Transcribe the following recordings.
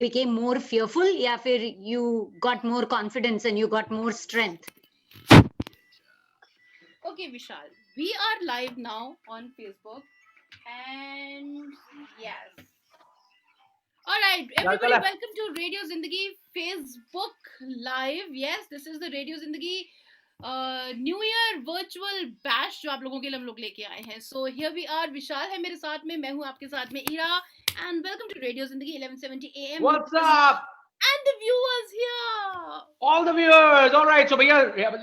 became more fearful, या फिर you got more confidence and you got more strength? Okay, Vishal, we are live now on Facebook, and yes. All right, क्या चल everybody, है? welcome to Radio Zindagi Facebook Live. Yes, this is the Radio Zindagi new year virtual bash जो आप लोगों के लिए हम लोग लेके आए हैं. So here we are. Vishal है मेरे साथ में, मैं हूं आपके साथ में Ira. And welcome to radio Zindagi 1170 AM. What's up? And the viewers here. All the viewers. All right. So भैया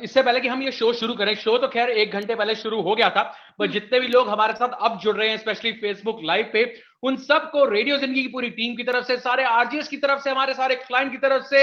इससे पहले कि हम ये शो शुरू करें, शो तो खैर 1 घंटे पहले शुरू हो गया था, पर जितने भी लोग हमारे साथ अब जुड़ रहे हैं स्पेशली फेसबुक लाइव पे, उन सबको रेडियो जिंदगी की पूरी टीम की तरफ से, सारे आरजीएस की तरफ से, हमारे सारे क्लाइंट की तरफ से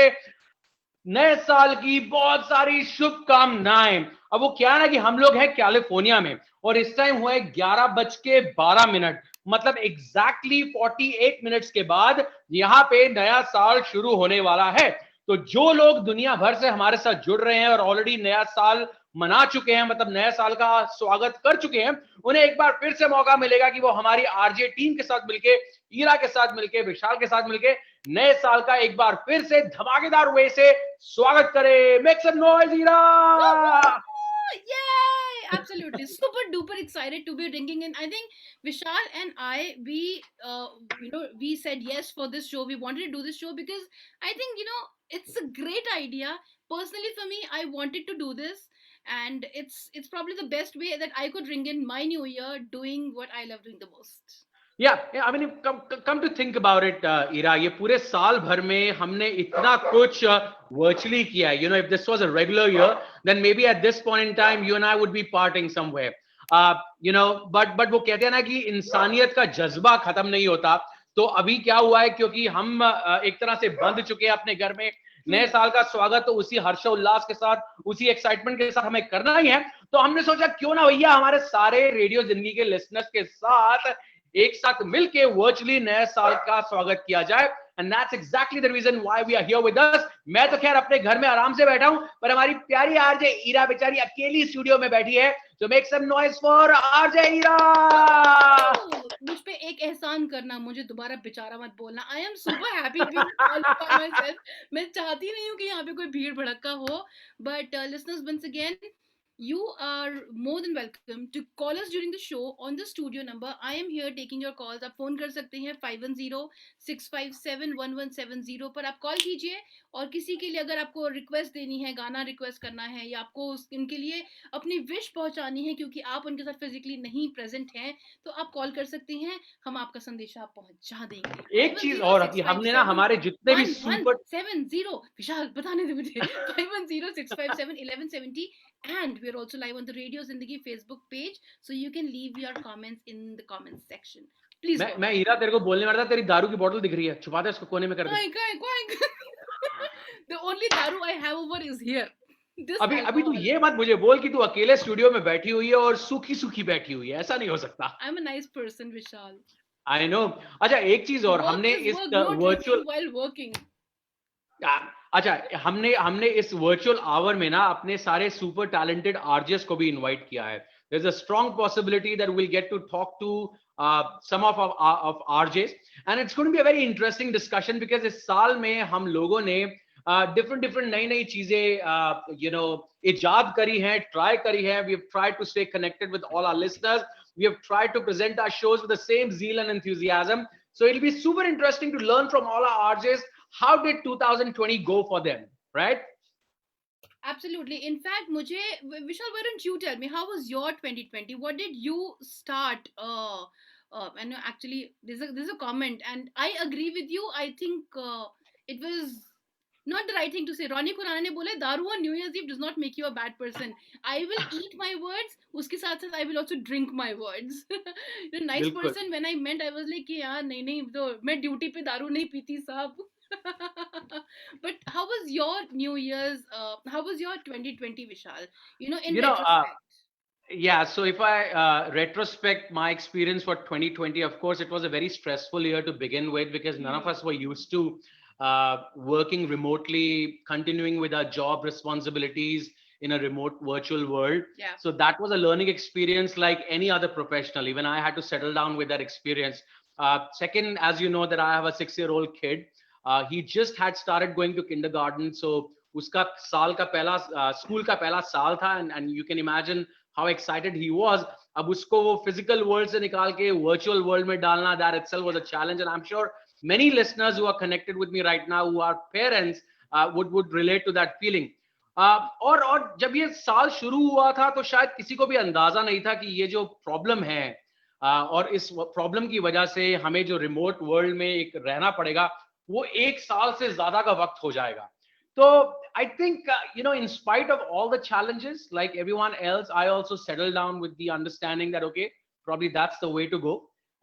नए साल की बहुत सारी शुभकामनाएं. अब वो क्या है ना कि हम लोग हैं कैलिफोर्निया में और इस टाइम हुआ है 11:12, मतलब एग्जैक्टली 48 मिनट्स के बाद यहाँ पे नया साल शुरू होने वाला है. तो जो लोग दुनिया भर से हमारे साथ जुड़ रहे हैं और ऑलरेडी नया साल मना चुके हैं, मतलब नया साल का स्वागत कर चुके हैं, उन्हें एक बार फिर से मौका मिलेगा कि वो हमारी आरजे टीम के साथ मिलके, ईरा के साथ मिलके, विशाल के साथ मिलके नए साल का एक बार फिर से धमाकेदार वे से स्वागत करें. Make some noise Ira. Yay! Absolutely, super duper excited to be ringing in. I think Vishal and I, we said yes for this show. We wanted to do this show because I think it's a great idea. Personally, for me, I wanted to do this, and it's probably the best way that I could ring in my new year doing what I love doing the most. Yeah, I mean, come to think about it, Ira, ये पूरे साल भर में हमने इतना कुछ virtually किया है. If this was a regular year, then maybe at this point in time, you and I would be parting somewhere. But वो कहते हैं ना कि इंसानियत का जज्बा खत्म नहीं होता. तो अभी क्या हुआ है, क्योंकि हम एक तरह से बंद चुके हैं अपने घर में, नए साल का स्वागत तो उसी हर्षोल्लास के साथ, उसी एक्साइटमेंट के साथ हमें करना ही है. तो हमने सोचा क्यों ना भैया हमारे सारे रेडियो जिंदगी के लिसनर्स के साथ एक साथ मिलके वर्चुअली नए साल का स्वागत किया जाए. And that's exactly the reason why we are here with us. मैं तो खैर अपने घर में आराम से बैठा हूं, पर हमारी प्यारी आरजे ईरा बेचारी अकेली स्टूडियो में बैठी है. So make some noise for RJ Ira. मुझ पे एक एहसान करना, मुझे दोबारा बेचारा मत बोलना. I am super happy being all by myself. मैं चाहती नहीं हूँ कि यहाँ पे कोई भीड़ भड़का हो. But listeners, once again, you are more than welcome to call us during the show on the studio number. I am here taking your calls. आप फोन कर सकते हैं 510-657-1170 पर. आप कॉल कीजिए और किसी के लिए अगर आपको रिक्वेस्ट देनी है, गाना रिक्वेस्ट करना है, या आपको उनके लिए अपनी विश पहुंचानी है क्योंकि आप उनके साथ फिजिकली नहीं प्रेजेंट हैं, तो आप कॉल कर सकते हैं. हम आपका संदेशा पहुंचा देंगे. एक चीज और, अभी हमने ना हमारे जितने भी सुपर 1170, विशाल बताने दे मुझे, 510-657-1170. And we're also live on the Radio Zindagi Facebook page, so you can leave your comments in the comments section. Please. मैं हीरा तेरे को बोलने वाला था, तेरी दारू की बोतल दिख रही है, छुपा दे उसको कोने में कर दे. The only daru I have over is here. अभी तू ये मत मुझे बोल कि तू अकेले स्टूडियो में बैठी हुई है और सूखी सूखी बैठी हुई है. ऐसा नहीं हो सकता. I'm a nice person, Vishal. I know. अच्छा, एक चीज और, हमने इस वर्चुअल while working. अच्छा, हमने इस वर्चुअल आवर में ना अपने सारे सुपर टैलेंटेड आरजेस को भी इनवाइट किया है. There's a strong possibility that we'll get to talk to some of RJs, and it's going to be a very interesting discussion because इस साल में हम लोगों ने different नई चीजें इजाद करी हैं, ट्राई करी हैं. We have tried to stay connected with all our listeners. We have tried to present our shows with the same zeal and enthusiasm. So it'll be super interesting to learn from all our RJs. How did 2020 go for them, right? Absolutely. In fact, Vishal, why don't you tell me, how was your 2020? What did you start? And actually, there's a comment, and I agree with you. I think it was not the right thing to say. Ronnie Khurana ne bola, daru on New Year's Eve does not make you a bad person. I will eat my words. Uske saath saath I will also drink my words. You're a nice person. When I meant, I was like, yaar, nahi, to main duty pe daru nahi piti saab. But how was your New Year's? How was your 2020, Vishal? In retrospect. Yeah, so if I retrospect my experience for 2020, of course, it was a very stressful year to begin with because none of us were used to working remotely, continuing with our job responsibilities in a remote virtual world. Yeah. So that was a learning experience like any other professional. Even I had to settle down with that experience. Second, as you know, that I have a 6-year-old kid. He just had started going to kindergarten, so उसका साल का पहला school का पहला साल था, and you can imagine how excited he was. अब उसको वो physical world से निकाल के virtual world में डालना, that itself was a challenge, and I'm sure many listeners who are connected with me right now who are parents would relate to that feeling. और जब ये साल शुरू हुआ था तो शायद किसी को भी अंदाजा नहीं था कि ये जो प्रॉब्लम है और इस प्रॉब्लम की वजह से हमें जो रिमोट वर्ल्ड में एक रहना पड़ेगा वो एक साल से ज्यादा का वक्त हो जाएगा. So I think, in spite of all the challenges, like everyone else, I also settled down with the understanding that, okay, probably that's the way to go.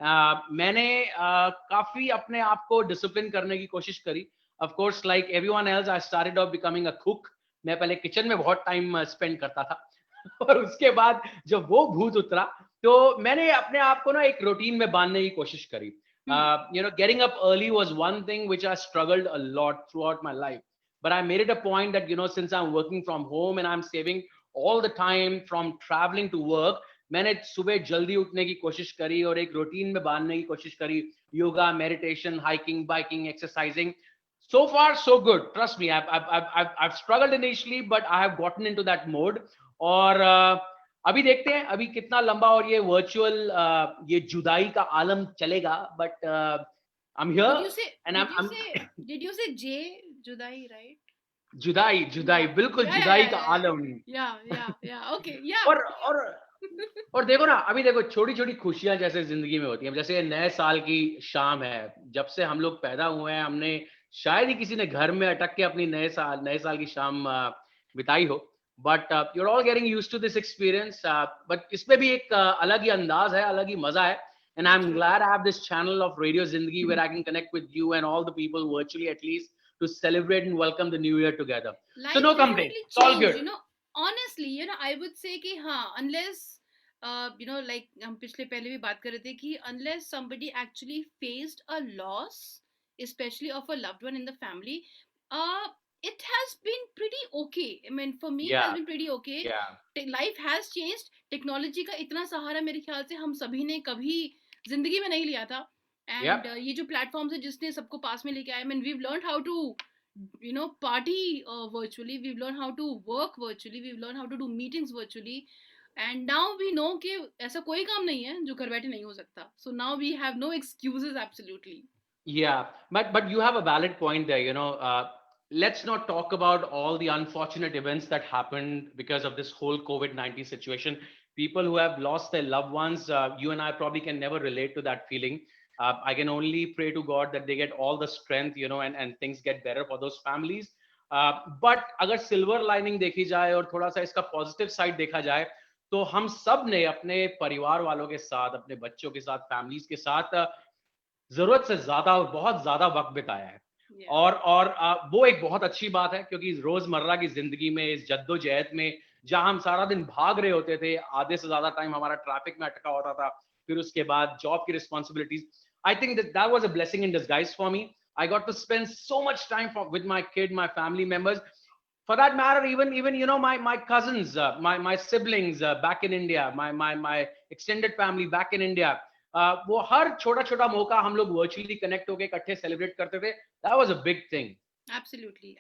मैंने काफी अपने आप को discipline करने की कोशिश करी. Of course, like everyone else, I started off becoming a cook. मैं पहले किचन में बहुत टाइम स्पेंड करता था और उसके बाद जब वो भूत उतरा तो मैंने अपने आप को ना एक रूटीन में बांधने की कोशिश करी. Getting up early was one thing which I struggled a lot throughout my life. But I made it a point that, since I'm working from home and I'm saving all the time from traveling to work, मैंने सुबह जल्दी उठने की कोशिश करी और एक routine में बांधने की कोशिश करी. Yoga, meditation, hiking, biking, exercising. So far, so good. Trust me, I've struggled initially, but I have gotten into that mode. और अभी देखते हैं अभी कितना लंबा और ये virtual ये जुदाई का आलम चलेगा. But I'm here. Did you say J? जुदाई, right? जुदाई बिल्कुल जुदाई का आलम. Okay, yeah. और देखो ना, अभी देखो छोटी छोटी खुशियां जैसे जिंदगी में होती हैं. जैसे नए साल की शाम है, जब से हम लोग पैदा हुए हैं हमने शायद ही किसी ने घर में अटक के अपनी नए साल की शाम बिताई हो. But you're all getting used to this experience. But इसमें भी एक अलग ही अंदाज है, अलग ही मजा है. And I'm glad I have this channel of Radio Zindagi where I can connect with you and all the people virtually at least to celebrate and welcome the new year together. Life So no complaint. It's all good. Honestly, I would say कि हाँ, unless like हम पिछले पहले भी बात कर रहे थे कि unless somebody actually faced a loss, especially of a loved one in the family, it has been pretty okay. I mean, for me, it has been pretty okay. Life has changed. Technology का इतना सहारा मेरे ख्याल से हम सभी ने कभी जिंदगी में नहीं लिया था. And ये जो platforms है जिसने सबको पास में लेके आया, I mean, we've learned how to party virtually, we've learned how to work virtually, we've learned how to do meetings virtually, and now we know कि ऐसा कोई काम नहीं है जो घर बैठे नहीं हो सकता. So now we have no excuses. Absolutely. Yeah, but you have a valid point there. Let's not talk about all the unfortunate events that happened because of this whole COVID-19 situation. People who have lost their loved ones, you and I probably can never relate to that feeling. I can only pray to God that they get all the strength, and things get better for those families. But अगर silver lining देखी जाए और थोड़ा सा इसका positive side देखा जाए, तो हम सब ने अपने परिवार वालों के साथ, अपने बच्चों के साथ, families के साथ जरूरत से ज्यादा और बहुत ज्यादा वक्त बिताया है. और वो एक बहुत अच्छी बात है क्योंकि रोजमर्रा की जिंदगी में इस जद्दोजहद में जहां हम सारा दिन भाग रहे होते थे, आधे से ज्यादा टाइम हमारा ट्रैफिक में अटका होता था, फिर उसके बाद जॉब की responsibilities. I think that was a blessing in disguise for me. I got to spend so much time with my kid, my family members. For that matter, even my cousins, my siblings back in India, my extended family back in India. वो हर छोटा छोटा मौका हम लोग virtually connect होके इकट्ठे celebrate करते थे. That was a big thing. Absolutely.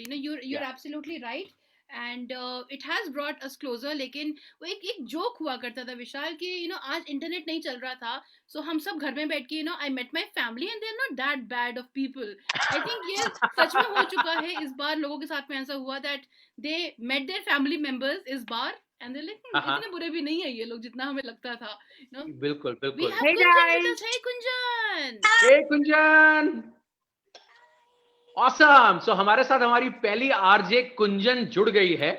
No, you're absolutely right. And it has brought us closer. लेकिन वो एक जोक हुआ करता था विशाल कि आज इंटरनेट नहीं चल रहा था, so हम सब घर में बैठ के I met my family and they're not that bad of people. I think ये सच में हो चुका है. इस बार लोगों के साथ में ऐसा हुआ that they met their family members इस बार and they're like इतने बुरे भी नहीं है ये लोग जितना हमें लगता था. बिल्कुल. We have Kunjan with us. Hey Kunjan. Hey Kunjan. Awesome. So हमारे साथ हमारी पहली आरजे कुंजन जुड़ गई है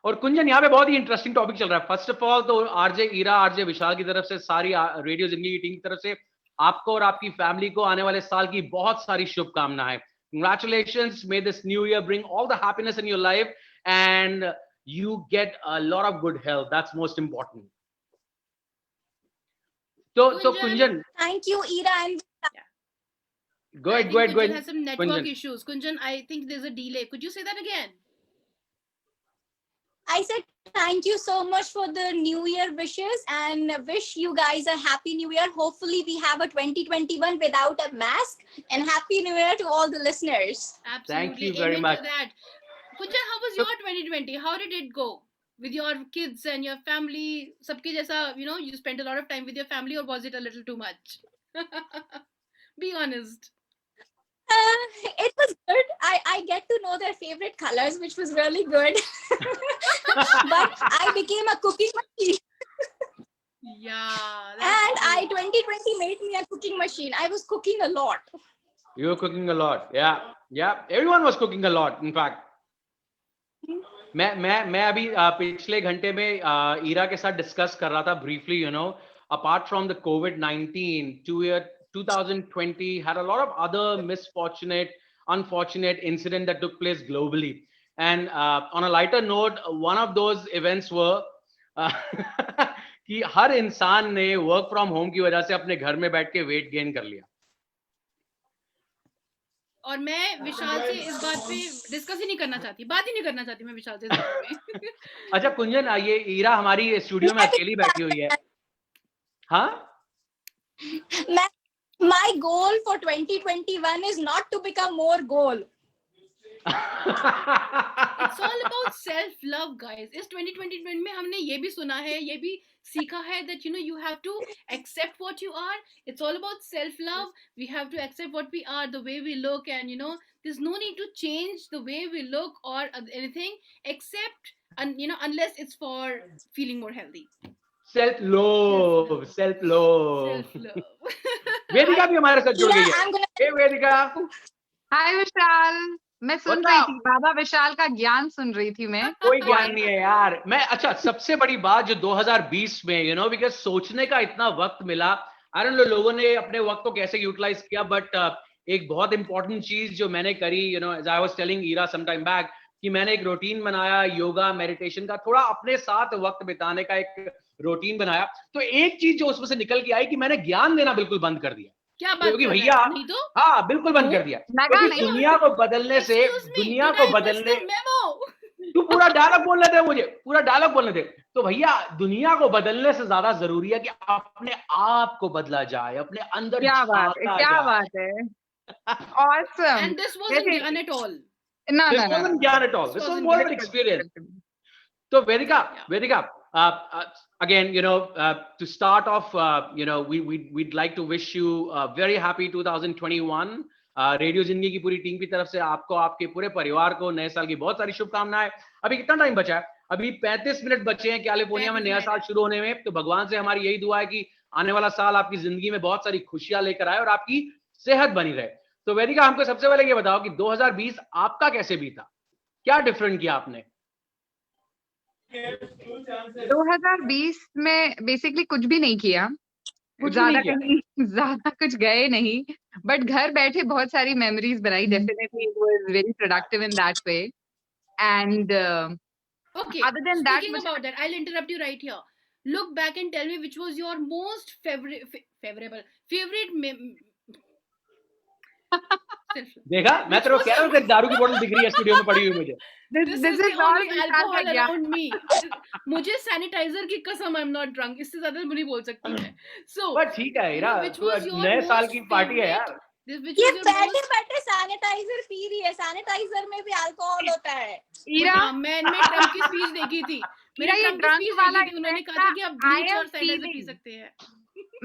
और कुंजन यहाँ पे बहुत ही इंटरेस्टिंग टॉपिक चल रहा है. फर्स्ट ऑफ ऑल तो आरजे ईरा, आरजे विशाल की तरफ से, सारी रेडियो जिंदगी की टीम की तरफ से आपको और आपकी फैमिली को आने वाले साल की बहुत सारी शुभकामनाएं. Congratulations. May this new year bring all the happiness in your life and you get a lot of good health. That's most important. So Kunjan. Thank you, Ira. And Go ahead. Kunjan has some network issues. Kunjan, I think there's a delay. Could you say that again? I said thank you so much for the New Year wishes and wish you guys a happy New Year. Hopefully, we have a 2021 without a mask. And happy New Year to all the listeners. Thank Absolutely. you very Amen much. to that. Kunjan, how was So, your 2020? How did it go? With your kids and your family? Sabke jaisa, you spent a lot of time with your family, or was it a little too much? Be honest. It was good. I get to know their favorite colors, which was really good. But I became a cooking machine. Yeah, And that's true. 2020 made me a cooking machine. I was cooking a lot. you were cooking a lot. Yeah, yeah. Everyone was cooking a lot. In fact, मैं अभी पिछले घंटे में ईरा के साथ discuss कर रहा था briefly, apart from the COVID-19, 2020 had a lot of other unfortunate incident that took place globally. And on a lighter note, one of those events were कि हर इंसान ने वर्क फ्रॉम होम की वजह से अपने घर में बैठ के वेट गेन कर लिया. और मैं विशाल से इस बात पे डिस्कस ही नहीं करना चाहती, बात ही नहीं करना चाहती मैं विशाल से इस बारे में. अच्छा कुंजन, ये ईरा हमारी स्टूडियो में अकेली बैठी हुई है. हाँ, My goal for 2021 is not to become more goal. It's all about self love, guys. इस 2020 में हमने ये भी सुना है, ये भी सीखा है that you have to accept what you are. It's all about self love. We have to accept what we are, the way we look, and there's no need to change the way we look or anything, except unless it's for feeling more healthy. Self love. Self love. वेदिका भी हमारे साथ जुड़ गई Ira, है. I'm gonna हे वेदिका. हाय विशाल, मैं सुन What's रही up? थी, बाबा विशाल का ज्ञान सुन रही थी मैं. कोई ज्ञान नहीं है यार. मैं अच्छा, सबसे बड़ी बात जो 2020 में बिकॉज सोचने का इतना वक्त मिला. आई डोंट नो लोगों ने अपने वक्त को कैसे यूटिलाइज किया, बट एक बहुत इंपॉर्टेंट चीज जो मैंने करी, as I was telling Ira some time back, कि मैंने एक रूटीन बनाया योगा मेडिटेशन का, थोड़ा अपने साथ वक्त बिताने का एक रूटीन बनाया. तो एक चीज जो उसमें से निकल के आई कि मैंने ज्ञान देना बिल्कुल बंद कर दिया. क्या बात क्योंकि कर रहे भैया, हैं? नहीं तो हाँ बिल्कुल बंद कर दिया. लगा क्योंकि नहीं. दुनिया को बदलने से, Excuse me, दुनिया did को I miss बदलने, the memo? तू पूरा डायलॉग बोलने दे मुझे, पूरा डायलॉग बोलने दे. तो भैया, दुनिया को बदलने से ज्यादा जरूरी है कि अपने आप को बदला जाए, अपने अंदर क्या बात है, झांका क्या जाए. बात है. Awesome. And this wasn't Yes, ज्ञान at all. No, This no, no, wasn't no. ज्ञान at all. This This was wasn't more of ज्ञान. an experience. So Vedika, again, to start off, we'd like to wish you a very happy 2021. Radio जिंदगी की पूरी team की तरफ से आपको, आपके पूरे परिवार को नए साल की बहुत सारी शुभकामनाएं. अभी कितना टाइम बचा है? अभी 35 मिनट बचे हैं कैलिफोर्निया में नया साल शुरू होने में. तो भगवान से हमारी यही दुआ है कि आने वाला साल आपकी जिंदगी में बहुत सारी खुशियां लेकर आए और आपकी सेहत बनी रहे. तो वेदिका, हमको सबसे पहले ये बताओ कि 2020 आपका कैसे बीता? क्या डिफरेंट किया आपने? 2020 में बेसिकली कुछ भी नहीं किया, ज्यादा कुछ गए नहीं, बट घर बैठे बहुत सारी मेमोरीज बनाई. Definitely it was very productive in that way. And Okay, other than that, speaking about that, I'll interrupt you right here. Look back and tell me which was your most favorite देखा, मैं तेरे को कह रहा हूँ कि दारू की बोतल दिख रही है स्टूडियो में पड़ी हुई मुझे. This is the all only alcohol yeah. around me. मुझे सैनिटाइजर की कसम, I'm not drunk. इससे ज्यादा नहीं बोल सकती मैं. So, पर ठीक है हीरा, which was your नए साल most की पार्टी है यार. favorite- which ये was your बैठे most बैठे सैनिटाइजर पी रही है. सैनिटाइजर में भी अल्कोहल होता है. ईरा, हाँ, मैंने ट्रम्प की स्पीच देखी थी. मैंने ये ट्रम्प की drunk स्पीच वाला देखी थी. उन्होंने effect कहा था कि आप I ब्लीच am और सैनिटाइजर पी feeling. सकते हैं.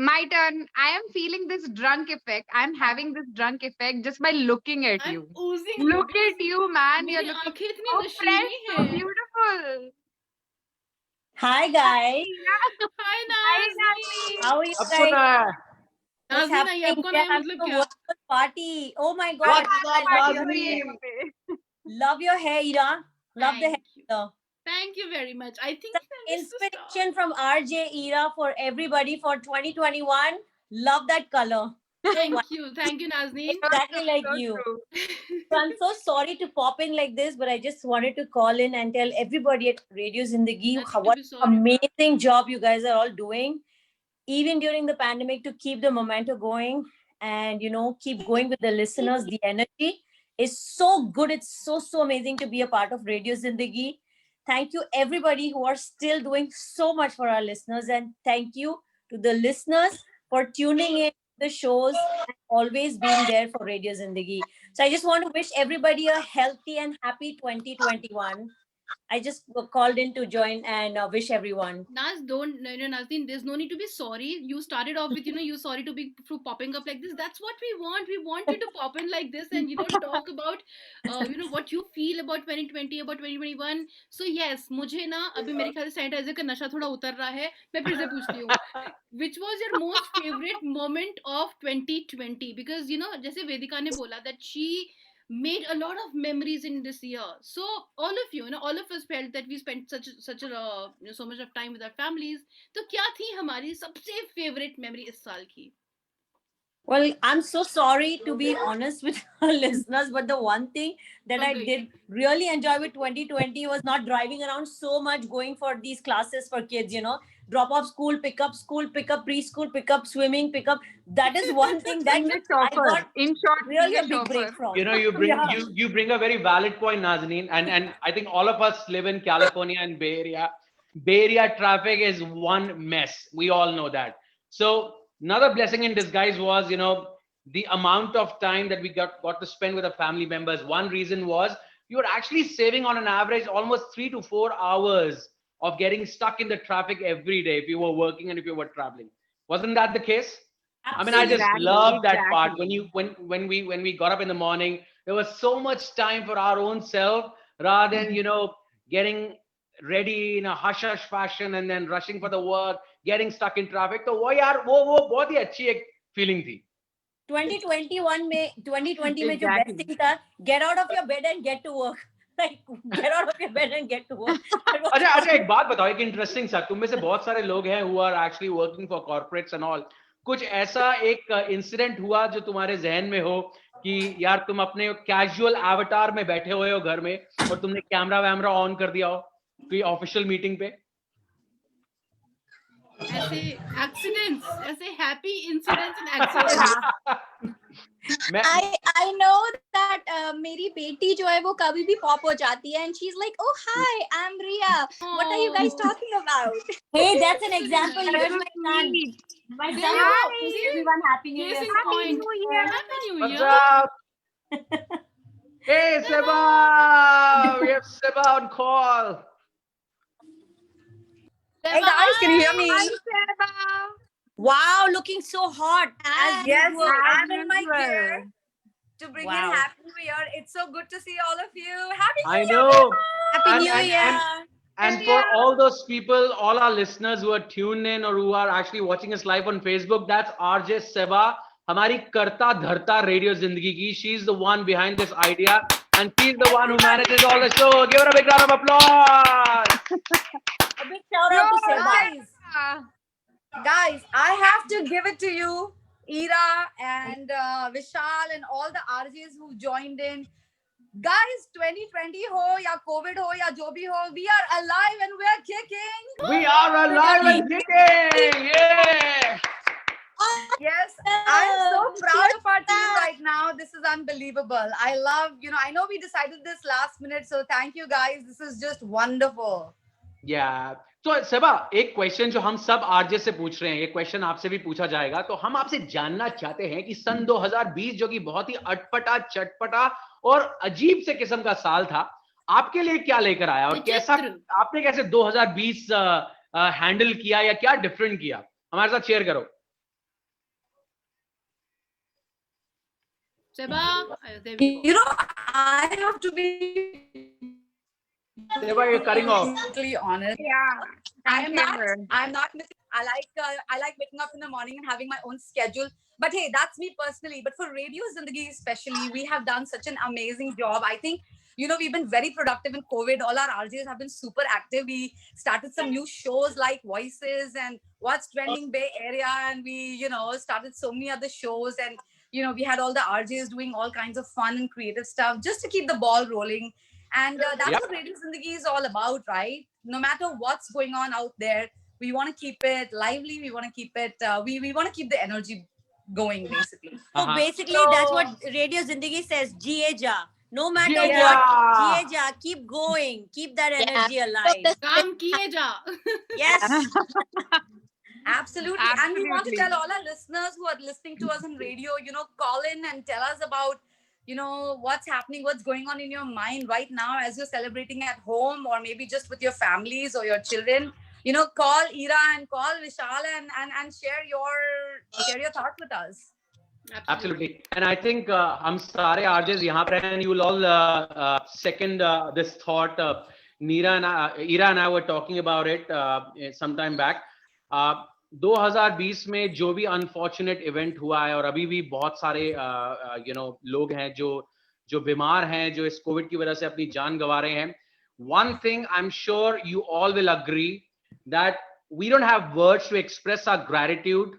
my turn. I am feeling this drunk effect. I'm having this drunk effect just by looking at I'm you. oozing. Look at you, man. You're मेरी looking आंखें इतनी so fresh, नशीली so हैं. beautiful. Hi guys, Hi Hi, Nazni. how are you अब guys? सुना है. What's Nazneen आई, happening? आपका We are नाम having मतलब a क्या? virtual party. Oh my god, What's I up, love your Nazni? hair. Love your hair, Ira. Love the Thank you. hair. Thank you very much. I think The I missed the start. inspiration from RJ Ira for everybody for 2021. Love that color. Thank you, Nazneen. Exactly like So you. true. So I'm so sorry to pop in like this, but I just wanted to call in and tell everybody at Radio Zindagi Nothing to what be sorry about. amazing job you guys are all doing, even during the pandemic, to keep the momentum going and keep going with the listeners. The energy is so good. It's so amazing to be a part of Radio Zindagi. Thank you everybody who are still doing so much for our listeners, and thank you to the listeners for tuning in the shows and always being there for Radio Zindagi. So I just want to wish everybody a healthy and happy 2021. I just called in to join and wish everyone. Naz, don't, Nazdeen, there's no need to be sorry. You started off with, you're sorry to be for popping up like this. That's what we want. We want you to pop in like this and, talk about, what you feel about 2020, about 2021. So yes, मुझे ना अभी मेरे ख्याल से sanitiser का नशा थोड़ा उतर रहा है. मैं फिर से पूछती हूँ, which was your most favorite moment of 2020? Because, जैसे वेदिका ने बोला that she made a lot of memories in this year. So all of you, all of us felt that we spent so much of time with our families. तो क्या थी हमारी सबसे favorite memory इस साल की? Well, I'm so sorry to be honest with our listeners, but the one thing that I Okay. did really enjoy with 2020 was not driving around so much, going for these classes for kids, drop off school, pick up, preschool, pick up, swimming, pick up. That is one thing that English I topper. got In short, really a English big topper. break from. You bring Yeah. you bring a very valid point, Nazanin, and I think all of us live in California and Bay Area. Bay Area traffic is one mess. We all know that. So another blessing in disguise was, the amount of time that we got to spend with our family members. One reason was you were actually saving on an average almost 3 to 4 hours of getting stuck in the traffic every day if you were working and if you were traveling. Wasn't that the case? I mean, I just Exactly, love that part. exactly. When we got up in the morning, there was so much time for our own self rather than getting ready in a hush hush fashion and then rushing for the work, getting stuck in traffic. तो वो यार वो बहुत ही अच्छी एक feeling थी. 2020 में जो best Exactly. thing था, get out of your bed and get to work. Like, get out of your bed and get to work. That was अच्छा एक बात बताओ, एक इंटरेस्टिंग सा, तुम में से बहुत सारे लोग हैं who are actually working for corporates and all. कुछ ऐसा एक इंसिडेंट हुआ जो तुम्हारे जहन में हो कि यार तुम अपने कैजुअल एवटार में बैठे हुए हो घर में और तुमने कैमरा वैमरा ऑन कर दिया हो कोई ऑफिशियल मीटिंग पे? ऐसे accidents, ऐसे happy incidents and accidents. मैं I know that मेरी बेटी जो है वो कभी भी पॉप हो जाती है and she's like, oh hi, I'm Ria. What are you guys talking about? Hey, that's an example. Here's my son. Sweet. My There son. you go. Hi, See? everyone. Happy New Case Year. in point. New Year. Happy New What's Year. up? Hey Seba, we have Seba on call. Hey guys, can you hear me? Hi, Seba. Wow, looking so hot. As Yes, usual. I'm in my usual. gear to bring Wow. in Happy New Year. It's so good to see all of you. Happy New I Year! know. Happy And- New and- Year. And for all those people, all our listeners who are tuned in or who are actually watching us live on Facebook, that's RJ Seba, हमारी करता धरता radio जिंदगी की. She's the one behind this idea and she's the one who manages all the show. Give her a big round of applause. A big shout out to Seba. Guys, I have to give it to you, Ira and Vishal and all the RJs who joined in. Guys, 2020 ho ya COVID ho ya jo bhi ho, we are alive and we are kicking. We are alive and kicking. Yeah. Yes, I'm so proud of our team right now. This is unbelievable. I love, I know we decided this last minute, so thank you guys. This is just wonderful. Yeah. तो सेबा, एक question जो हम सब RJ से पूछ रहे हैं, ये क्वेश्चन आपसे भी पूछा जाएगा, तो हम आपसे जानना चाहते हैं कि सन 2020 जो कि बहुत ही अटपटा चटपटा और अजीब से किस्म का साल था, आपके लिए क्या लेकर आया और कैसा आपने कैसे 2020 हैंडल किया या क्या डिफरेंट किया, हमारे साथ शेयर करो. Seba, there we go. I have to be Seba, you're cutting off. totally honest. Yeah. I'm not missing. I like waking up in the morning and having my own schedule. But hey, that's me personally. But for Radio Zindagi especially, we have done such an amazing job. I think, we've been very productive in COVID. All our RJs have been super active. We started some new shows like Voices and What's Trending Bay Area. And we, started so many other shows. And, we had all the RJs doing all kinds of fun and creative stuff just to keep the ball rolling. And that's what Radio Zindagi is all about, right? No matter what's going on out there, we want to keep it lively. We want to keep it, we want to keep the energy going, basically. So basically, that's what Radio Zindagi says. Jiye ja. No matter Yeah. what, kiye ja, keep going, keep that Yeah. energy So alive. this- काम किए जा. Yes. Absolutely. And we want to Absolutely. tell all our listeners who are listening to us on radio, call in and tell us about, what's happening, what's going on in your mind right now as you're celebrating at home or maybe just with your families or your children. Call Ira and call Vishal and share your thoughts with us. Absolutely. And I think hum sare RJs yahan par hain, and you will all second this thought. Ira and I were talking about it some time back. 2020 में जो भी unfortunate event हुआ है और अभी भी बहुत सारे लोग हैं जो बीमार हैं, जो इस कोविड की वजह से अपनी जान गंवा रहे हैं. One thing I'm sure you all will agree that we don't have words to express our gratitude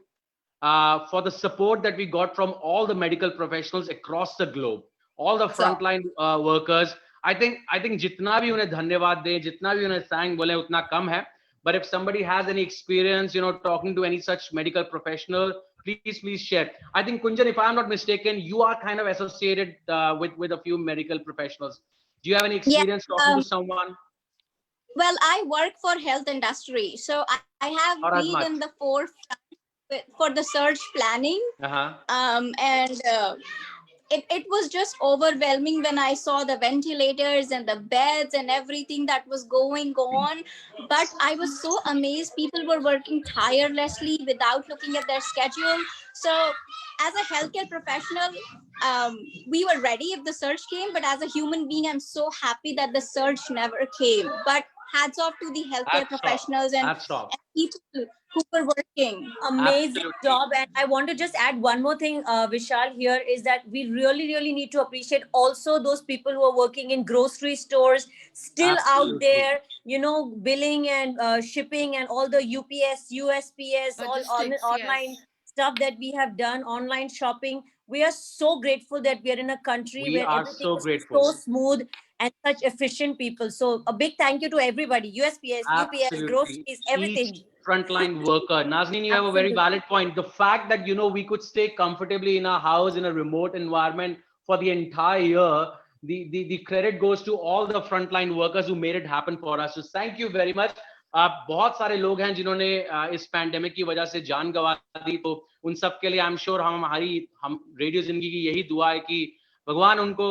for the support that we got from all the medical professionals across the globe, all the frontline workers. I think जितना भी उन्हें धन्यवाद दें, जितना भी उन्हें thank बोले उतना कम है. But if somebody has any experience, talking to any such medical professional, please share. I think Kunjan, if I'm not mistaken, you are kind of associated with a few medical professionals. Do you have any experience talking to someone? Well, I work for health industry, so I have Not as been much. in the forefront for the surge planning. And it was just overwhelming when I saw the ventilators and the beds and everything that was going on. But I was so amazed. People were working tirelessly without looking at their schedule. So as a healthcare professional, we were ready if the surge came. But as a human being, I'm so happy that the surge never came. But hats off to the healthcare professionals and people who were working. Amazing Absolutely. job. And I want to just add one more thing, Vishal, here is that we really need to appreciate also those people who are working in grocery stores, still out Absolutely. there, billing and shipping and all the UPS, USPS, all Logistics, online yes. stuff that we have done, online shopping. We are so grateful that we are in a country We where are everything so is grateful. so smooth and such efficient people. So a big thank you to everybody, USPS, UPS, Absolutely. groceries, everything. Each frontline worker. Nazneen, you have a very Absolutely. valid point. The fact that, we could stay comfortably in our house in a remote environment for the entire year, the credit goes to all the frontline workers who made it happen for us. So thank you very much. बहुत सारे लोग हैं जिन्होंने इस pandemic की वजह से जान गंवा दी, तो उन सब के लिए आई एम श्योर हम रेडियो जिंदगी की यही दुआ है कि भगवान उनको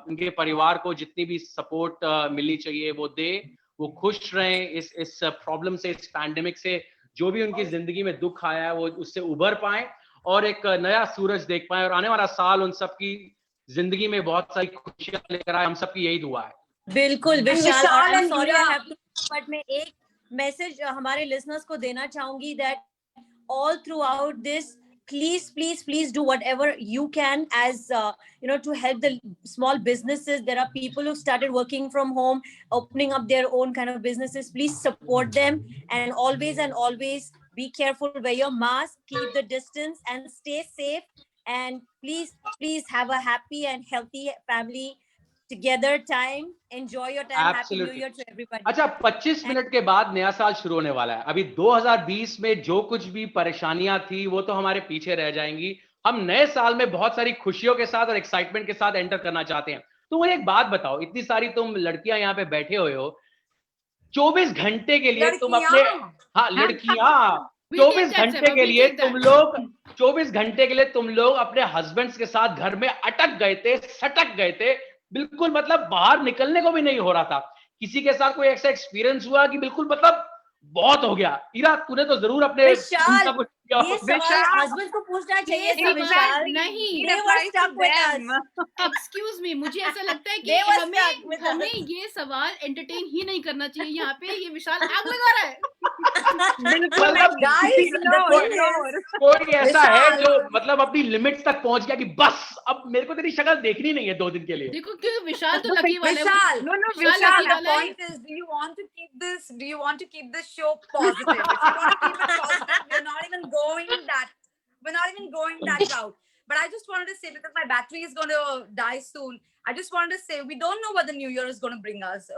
उनके परिवार को जितनी भी सपोर्ट मिलनी चाहिए वो दे, वो खुश रहें इस प्रॉब्लम से, इस पैंडेमिक से, जो भी उनकी जिंदगी में दुख आया है वो उससे उभर पाएं और एक नया सूरज देख पाएं और आने वाला साल उन सब की जिंदगी में बहुत सारी खुशियां लेकर आए. हम सबकी यही दुआ है. बिल्कुल Vishal. Vishal and sorry Ira. I have to, but मैं एक मैसेज हमारे लिसनर्स को देना चाहूंगी that all throughout this, please do whatever you can as to help the small businesses. There are people who started working from home, opening up their own kind of businesses. Please support them and always be careful, wear your mask, keep the distance and stay safe, and please have a happy and healthy family together time. Enjoy your time. Absolutely. Happy New Year to everybody. अच्छा, 25 minute के बाद नया साल शुरू होने वाला है. अभी 2020 में जो कुछ भी परेशानियां थी वो तो हमारे पीछे रह जाएंगी. हम नए साल में बहुत सारी खुशियों के साथ और एक्साइटमेंट के साथ एंटर करना चाहते हैं. तो मुझे एक बात बताओ, इतनी सारी तुम लड़कियां यहाँ पे बैठे हुए हो, 24 घंटे के लिए तुम अपने लड़कियां 24 घंटे के लिए तुम लोग अपने हस्बैंड्स के साथ घर में अटक गए थे, सटक गए थे, बिल्कुल मतलब बाहर निकलने को भी नहीं हो रहा था. किसी के साथ कोई ऐसा एक्सपीरियंस हुआ कि बिल्कुल मतलब बहुत हो गया? इरा, तूने तो जरूर अपने विशाल, ये सवाल हस्बैंड को पूछना चाहिए था विशाल. नहीं, एक्सक्यूज मी, मुझे ऐसा लगता है कि हमें ये सवाल एंटरटेन ही नहीं करना चाहिए. यहाँ पे ये विशाल आग लगा रहा है. कोई ऐसा है जो मतलब अपनी लिमिट्स तक पहुंच गया कि बस अब मेरे को तेरी शक्ल देखनी नहीं है 2 दिन के लिए? देखो क्यों विशाल तो लकी वाला है. Vishal, the point is, do you want to keep this show positive? If you want to keep it positive, we're not even going that route. But I just wanted to say, because my battery is going to die soon, I just wanted to say we don't know what the new year is going to bring us.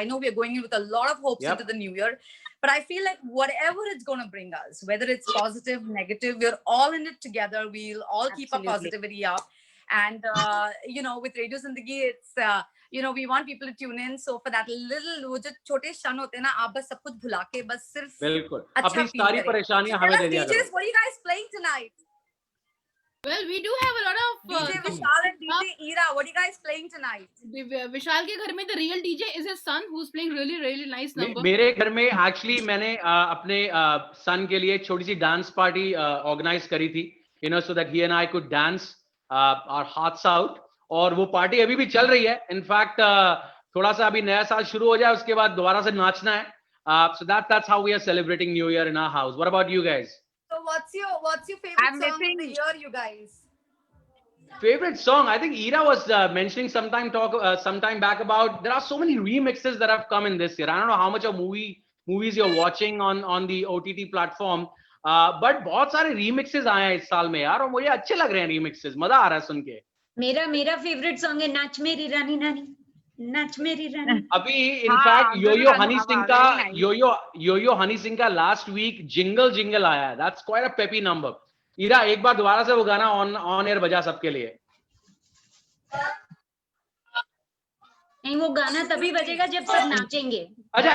I know we are going in with a lot of hopes into the new year, but I feel like whatever it's going to bring us, whether it's positive, negative, we're all in it together. We'll all keep our positivity up. And with Radio Zindagi, it's we want people to tune in. So for that little वो जो छोटे क्षण होते हैं ना, आप बस सब कुछ भुला के बस सिर्फ बिल्कुल अच्छा अपनी feel सारी करें. परेशानियां हमें दे दिया DJs, करो. what are you guys playing tonight? Well, we do have a lot of DJ Vishal and DJ Ira, what are you guys playing tonight? विशाल के घर में the real DJ is his son who's playing really really nice number. मेरे घर में actually मैंने अपने सन के लिए छोटी सी डांस पार्टी ऑर्गेनाइज करी थी, so that he and I could dance our hearts out. और वो पार्टी अभी भी चल रही है. इनफैक्ट थोड़ा सा अभी नया साल शुरू हो जाए उसके बाद दोबारा से नाचना है. So that's how we are celebrating New Year in our house. What about you guys? So what's your favorite I'm song of the missing- year, you guys? Favorite song? I think Ira was mentioning sometime back about there are so many remixes that have come in this year. I don't know how much of movies you're watching on the OTT platform, but बहुत सारे remixes आए हैं इस साल में यार, और मुझे अच्छे लग रहे हैं remixes. मजा आ रहा है सुन के. मेरा फेवरेट सॉन्ग है नाच मेरी रानी नानी, नाच मेरी रानी. अभी इनफैक्ट योयो हनी सिंह का very nice. योयो हनी सिंह का लास्ट वीक जिंगल आया है. That's quite a peppy number. Ira एक बार दोबारा से वो गाना ऑन एयर बजा सबके लिए. नहीं, वो गाना तभी बजेगा जब सब नाचेंगे. अच्छा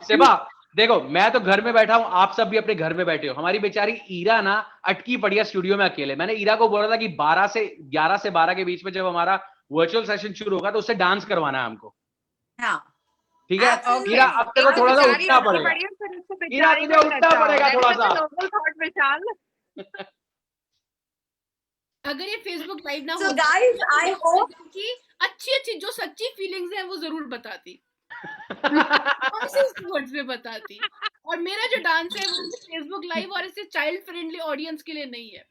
सेबा देखो, मैं तो घर में बैठा हूँ, आप सब भी अपने घर में बैठे हो. हमारी बेचारी ईरा ना अटकी पड़ी है स्टूडियो में अकेले. मैंने ईरा को बोला था कि 11 से 12 के बीच में जब हमारा वर्चुअल सेशन शुरू होगा तो उससे डांस करवाना है हमको. हाँ. ठीक है Absolutely. ईरा, अब तेरे को थोड़ा सा उठना पड़ेगा. ईरा तुझे उठना पड़ेगा थोड़ा सा. अगर ये फेसबुक लाइव ना So हो guys, I hope कि अच्छी जो सच्ची फीलिंग्स हैं वो जरूर बताती. वर्ड्स में बताती. और मेरा जो डांस है वो फेसबुक लाइव और ऐसे चाइल्ड फ्रेंडली ऑडियंस के लिए नहीं है.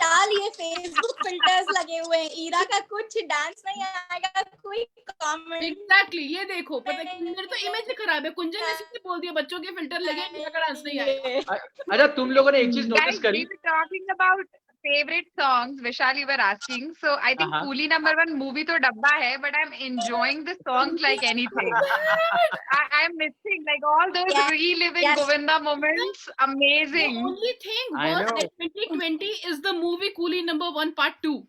चाल ये फेसबुक फिल्टर्स लगे हुए हैं, ईरा का कुछ डांस नहीं आएगा, कोई कमेंट. एग्जैक्टली ये देखो, पता है मेरे तो इमेज ही खराब है. कुंजन ने सीधे बोल दिया बच्चों के फिल्टर लगे, मेरा का डांस नहीं आएगा. अच्छा तुम लोगों ने एक चीज नोटिस Guys, करी. we were talking about favorite songs. Vishal, you were asking. So I think Coolie #1 movie तो डब्बा है, but I'm enjoying the songs like anything. I'm missing like all those Yes. reliving Yes. Govinda moments. Amazing. The only thing I was know. that 2020 is the movie Coolie #1 Part 2.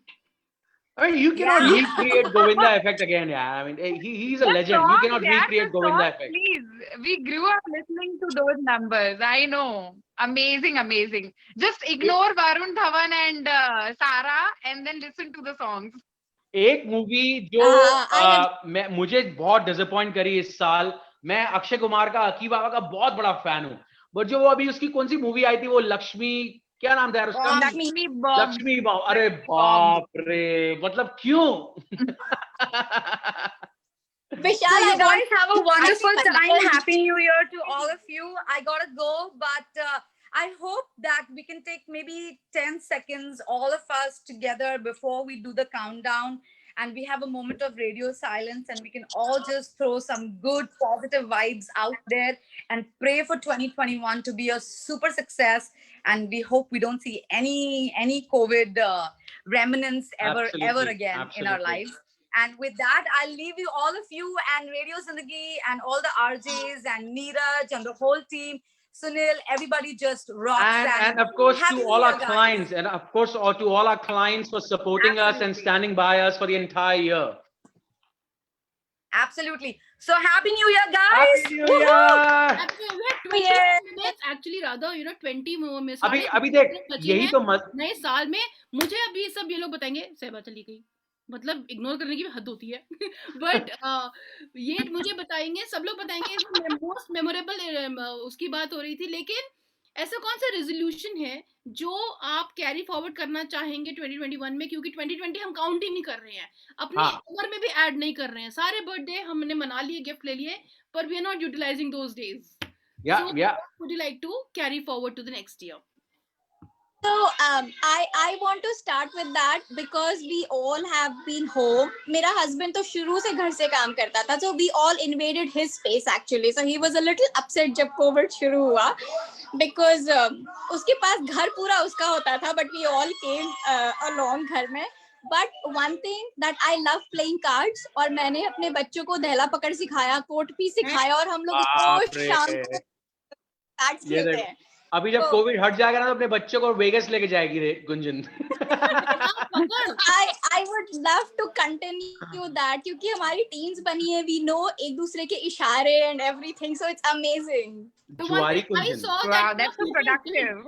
I mean, you cannot recreate Govinda effect again. Yeah, I mean, he's a The legend. You songs, cannot yeah, recreate the Govinda songs, effect. Please, we grew up listening to those numbers. I know. Amazing. Just ignore Varun Dhawan and Sara and then listen to the songs. एक movie जो मुझे बहुत disappoint करी इस साल, मैं अक्षय कुमार का अकी बाबा का बहुत बड़ा फैन हूँ, बट जो वो अभी उसकी कौन सी मूवी आई थी वो लक्ष्मी, क्या नाम था यार उसका? Lakshmi Bob. लक्ष्मी बाब. अरे बाप रे, मतलब क्यों? Vishal, So you I guys want have a wonderful I think time. Happy New Year to all of you. I gotta go, but I hope that we can take maybe 10 seconds, all of us together, before we do the countdown, and we have a moment of radio silence, and we can all just throw some good positive vibes out there and pray for 2021 to be a super success. And we hope we don't see any COVID remnants ever again in our lives. And with that, I'll leave you, all of you, and Radio Zindagi, and all the RJs, and Neeraj, and the whole team. Sunil, everybody just rocks. And of course Happy to New all Year, our guys. clients, and of course to all our clients for supporting us and Absolutely. standing by us for the entire year. Absolutely. So Happy New Year, guys. Happy New Year! Actually, we had 20 Yeah. minutes, actually rather, 20 more minutes. अभी देख, यही तो नए साल में मुझे अभी सब ये लोग बताएंगे सहबा चली गई, मतलब इग्नोर करने की भी हद होती है. बट ये मुझे बताएंगे, सब लोग बताएंगे मोस्ट मेमोरेबल उसकी बात हो रही थी. लेकिन ऐसा कौन सा रेजोल्यूशन है जो आप कैरी फॉरवर्ड करना चाहेंगे 2021 में, क्योंकि 2020 हम काउंट ही नहीं कर रहे हैं, अपने उम्र में भी ऐड नहीं कर रहे हैं. सारे बर्थडे हमने मना लिए, गिफ्ट ले लिए, पर we are not utilising those days. Yeah. Would you like to carry forward to the next year? So I want to start with that because we all have been home. मेरा husband तो शुरू से घर से काम करता था, so we all invaded his space actually. So he was a little upset जब COVID शुरू हुआ because उसके पास घर पूरा उसका होता था, but we all came along घर में. But one thing that I love playing cards, और मैंने अपने बच्चों को दहला पकड़ सिखाया, कोट भी सिखाया, और हम लोग रोज शाम को कार्ड्स खेलते हैं. अभी जब कोविड हट जाएगा ना तो अपने बच्चों को वेगस लेके जाएगी रे Gunjan. I would love to continue that क्योंकि हमारी teams बनी है, we know एक दूसरे के इशारे and everything, so it's amazing. The one Juari thing I Kunjan. saw Wow, that that's so productive.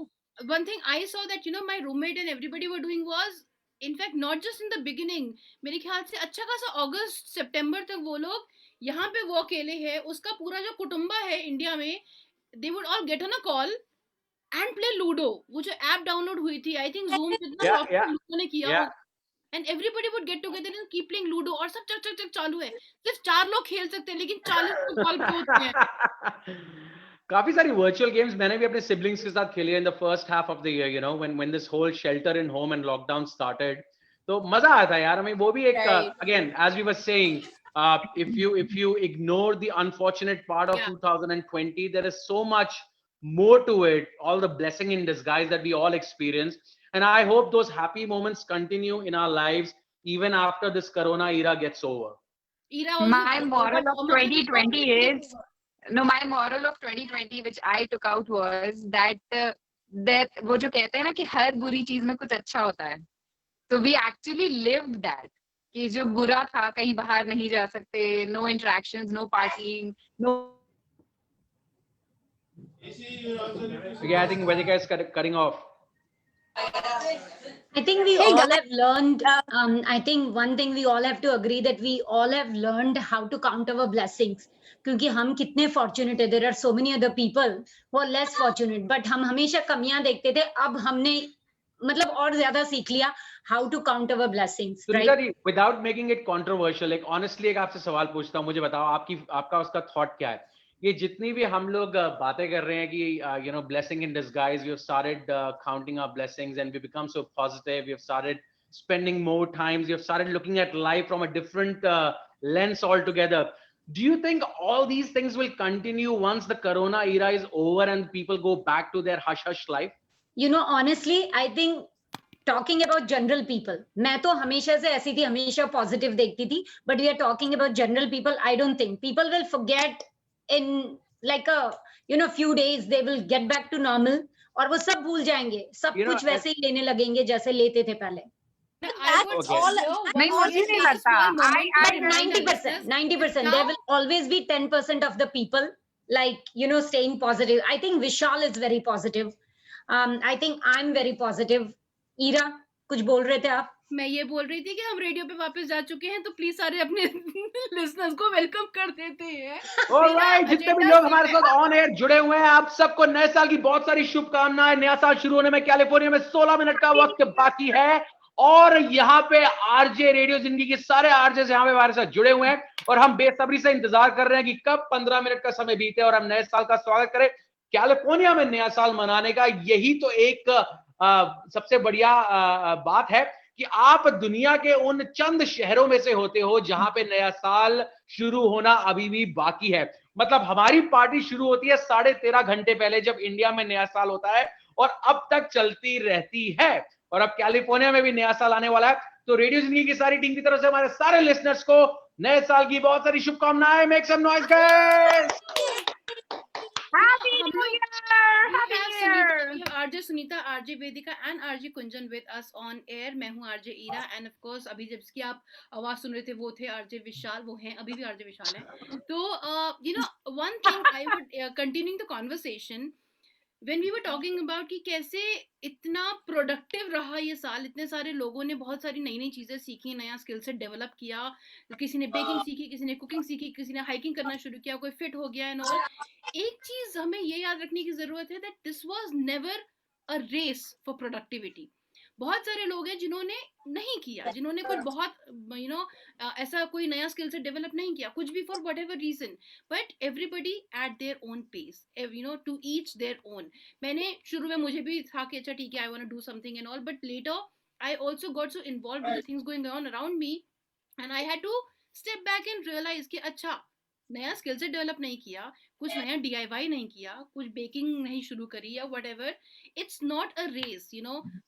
one thing I saw that my roommate and everybody were doing was, in fact, not just in the beginning. मेरे ख्याल से अच्छा खासा अगस्त सितंबर तक वो लोग यहाँ पे वो अकेले हैं, उसका पूरा जो कुटुंबा है इंडिया में, they would all get on a call and play Ludo. वो जो ऐप डाउनलोड हुई थी, I think Zoom जितना लोगों ने किया होगा, and everybody would get together and keep playing Ludo और सब चक चक चक चालू है. सिर्फ 4 लोग खेल सकते हैं लेकिन 40 कॉल पे होते हैं. काफी सारी वर्चुअल गेम्स मैंने भी अपने सिबलिंग्स के साथ खेली in the first half of the year, you know, when this whole shelter in home and lockdown started. तो मजा आया था यार. हमें वो भी एक again as we were saying, if you ignore the unfortunate part of 2020, there is so much more to it, all the blessing in disguise that we all experience, and I hope those happy moments continue in our lives even after this corona era gets over. My moral of 2020 is my moral of 2020 which I took out was that वो जो कहते हैं ना कि हर बुरी चीज में कुछ अच्छा होता है, so we actually lived that. कि जो बुरा था, कहीं बाहर नहीं जा सकते, no interactions, no partying, no. Okay, I think Vedika is cutting off. I think we all have learned, I think one thing we all have to agree that we all have learned how to count our blessings. क्योंकि हम कितने fortunate है, there are so many other people who are less fortunate, but हम हमेशा कमियां देखते थे, अब हमने मतलब और ज्यादा सीख लिया how to count our blessings, right? Without making it controversial, like honestly एक आपसे सवाल पूछता हूँ, मुझे बताओ आपका उसका thought क्या है? ये जितनी भी हम लोग बातें कर रहे हैं कि you know, blessing in disguise, we have started counting our blessings and we become so positive, we have started spending more times, we have started looking at life from a different lens altogether. Do you think all these things will continue once the corona era is over and people go back to their hush hush life? You know, honestly, I think talking about general people, मैं तो हमेशा से ऐसी थी, हमेशा positive देखती थी, but we are talking about general people. I don't think people will forget in like a few days, they will get back to normal और वो सब भूल जाएंगे, सब कुछ वैसे ही लेने लगेंगे जैसे लेते थे पहले. That's all. नहीं, मुझे नहीं लगता. 90%. There will always be 10% of the people like staying positive. I think Vishal is very positive. I think I'm very positive. Ira, कुछ बोल रहे थे आप? मैं ये बोल रही थी कि हम रेडियो पे वापस जा चुके हैं, तो प्लीज सारे अपने लिसनर्स को वेलकम कर देते हैं. ऑलराइट, जितने भी लोग हमारे साथ ऑन एयर जुड़े हुए हैं, आप सबको नए साल की बहुत सारी शुभकामनाएं. नया साल शुरू होने में कैलिफोर्निया में 16 मिनट का वक्त बाकी है और यहाँ पे आरजे रेडियो जिंदगी के सारे आरजे यहाँ पे हमारे साथ जुड़े हुए हैं और हम बेसब्री से इंतजार कर रहे हैं कि कब 15 मिनट का समय बीते और हम नए साल का स्वागत करें. कैलिफोर्निया में नया साल मनाने का यही तो एक सबसे बढ़िया बात है कि आप दुनिया के उन चंद शहरों में से होते हो जहां पे नया साल शुरू होना अभी भी बाकी है. मतलब हमारी पार्टी शुरू होती है 13.5 घंटे पहले जब इंडिया में नया साल होता है और अब तक चलती रहती है. और अब कैलिफोर्निया में भी नया साल आने वाला है. तो रेडियो जिंदगी की सारी टीम की तरफ से हमारे सारे लिसनर्स को नए साल की बहुत सारी शुभकामनाएं. Make some noise guys. Happy New Year! Happy New Year! RJ Sunita, RJ Vedika and RJ Kunjan with us on air. मैं हूँ RJ Ira and of course अभी जब इसकी आप आवाज सुन रहे थे वो थे RJ विशाल, वो हैं अभी भी RJ विशाल हैं. तो one thing I would continuing the conversation when we were talking about कि कैसे इतना प्रोडक्टिव रहा ये साल, इतने सारे लोगों ने बहुत सारी नई नई चीजें सीखी, नया स्किल सेट डेवलप किया, किसी ने बेकिंग सीखी, किसी ने कुकिंग सीखी, किसी ने हाइकिंग करना शुरू किया, कोई फिट हो गया. एंड ऑल एक चीज हमें ये याद रखने की जरूरत है that this was never a race for productivity. बहुत सारे लोग हैं जिन्होंने नहीं किया, जिन्होंने कुछ बहुत ऐसा कोई नया स्किल से डेवलप नहीं किया, कुछ भी for whatever reason, but everybody at their own pace, to each their own. मैंने शुरू में मुझे भी था कि अच्छा ठीक है, I want to do something and all, but later I also got so involved with the things going on around me and I had to step back and realise कि अच्छा नया स्किल से डेवलप नहीं किया, कुछ नया DIY नहीं किया, कुछ बेकिंग नहीं शुरू करी या whatever. It's not a race.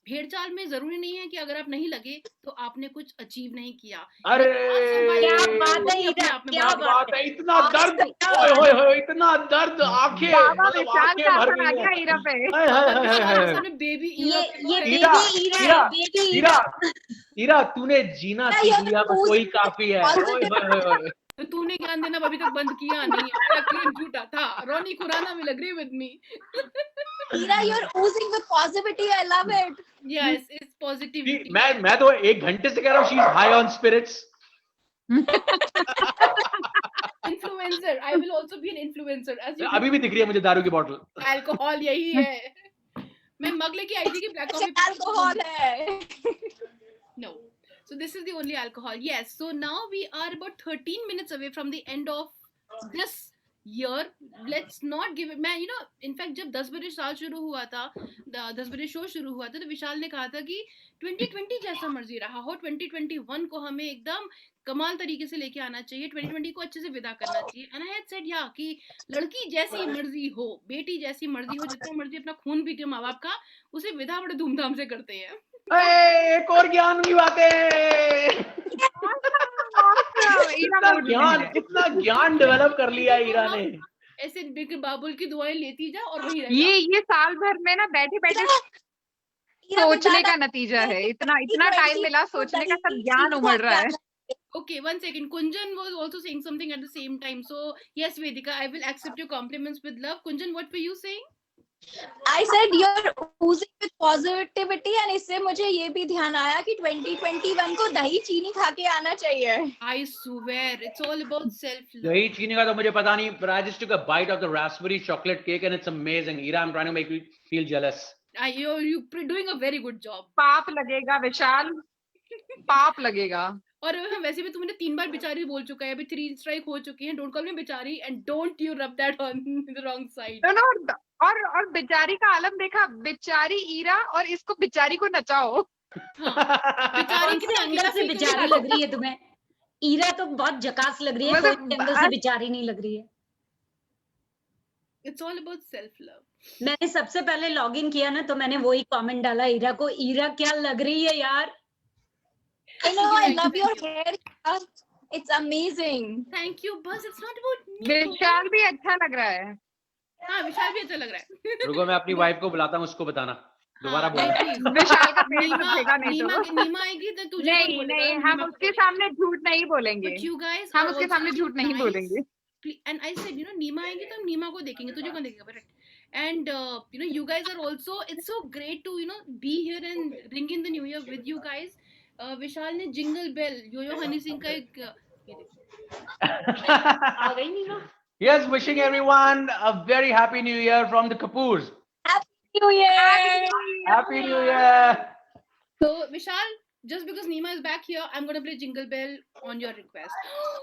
भेड़ चाल में जरूरी नहीं है कि अगर आप नहीं लगे तो आपने कुछ अचीव नहीं किया. अरे क्या बात है, क्या बात है. इतना दर्द, ओए होए इतना दर्द, आंखें भर गई. बेबी ईरा ईरा तूने जीना सीख लिया, बस वही काफी है। तो तूने ज्ञान देना अभी तक बंद किया नहीं, मेरा क्लेम झूठा था। रोनी Khurana will agree with me. Ira, you're oozing with positivity. I love it. Yes, it's positivity. मैं तो 1 घंटे से कह रहा हूँ, she is high on spirits. Influencer. I will also be an influencer. As you अभी भी दिख रही है मुझे दारू की बोतल। alcohol यही है। मैं मग लेके आई थी कि black coffee Alcohol है। No. So this is the only alcohol. Yes. So now we are about 13 minutes away from the end of this year. Let's not give it. मैं in fact जब 10 बजे साल शुरू हुआ था, 10 बजे शो शुरू हुआ था, तो विशाल ने कहा था कि 2020 जैसा मर्जी रहा हो, 2021 को हमें एकदम कमाल तरीके से लेके आना चाहिए, 2020 को अच्छे से विदा करना चाहिए। And I had said yeah कि लड़की जैसी मर्जी हो, बेटी जैसी मर्जी हो, जितना मर्जी अपना खून पीते हो माँ बाप का, उसे विदा बड़े धूमधाम से करते हैं। एक और ज्ञान की बातें। कितना ज्ञान डेवलप कर लिया ईरा ने। ऐसे बिग बाबुल की दुआएं लेती जा और वही ये साल भर में ना बैठे बैठे सोचने का नतीजा है। इतना टाइम मिला सोचने का, सब ज्ञान उमड़ रहा है। Okay, 1 second. Kunjan was also saying something at the same time. So yes, Vedika, I will accept your compliments with love. Kunjan, what were you saying? I said you're oozing with positivity, and इससे मुझे ये भी ध्यान आया कि 2021 को दही चीनी खा के आना चाहिए। I swear, it's all about self-love. दही चीनी का तो मुझे पता नहीं, but I just took a bite of the raspberry chocolate cake and it's amazing. Ira, I'm trying to make you feel jealous. You're doing a very good job. पाप लगेगा विशाल, पाप लगेगा। और वैसे भी तुमने 3 बार बेचारी बोल चुका है, अभी 3 स्ट्राइक हो चुकी हैं। डोंट कॉल मी बेचारी and don't you rub that on the wrong side. और बेचारी का आलम देखा, बेचारी ईरा, और इसको बेचारी को नचाओ। बेचारी कितने अंदर से बेचारी लग रही है तुम्हें? ईरा तो बहुत जकास लग रही है, कोई अंदर से बेचारी नहीं लग रही है। It's all about self-love. मैंने सबसे पहले लॉग इन किया ना, तो मैंने वही कमेंट डाला ईरा को, ईरा क्या लग रही है यार। I know, I love your hair. It's amazing. Thank you, bus. It's not about me. विशाल भी अच्छा लग रहा है। हाँ, विशाल भी अच्छा लग रहा है। रुको, मैं अपनी वाइफ को बुलाता हूँ, उसको बताना। दोबारा बोलना। विशाल का पेट दुखेगा नहीं तो। नीमा आएगी तो तुझे नहीं, हम उसके सामने झूठ नहीं बोलेंगे। But you guys हम उसके सामने झूठ नहीं बोलेंगे। And I said, नीमा आएगी तो हम नीमा को देखेंगे, तुझे कौन देखेगा? But and you guys are also, it's so great to be here and ring in the new year with you guys. विशाल ने जिंगल बेल यो हनी सिंह का एक आ गई नीमा। Yes, wishing everyone a very happy new year from the Kapoors. Happy New Year. Happy New Year. So Vishal, just because Neema is back here, I'm going to play Jingle Bell on your request.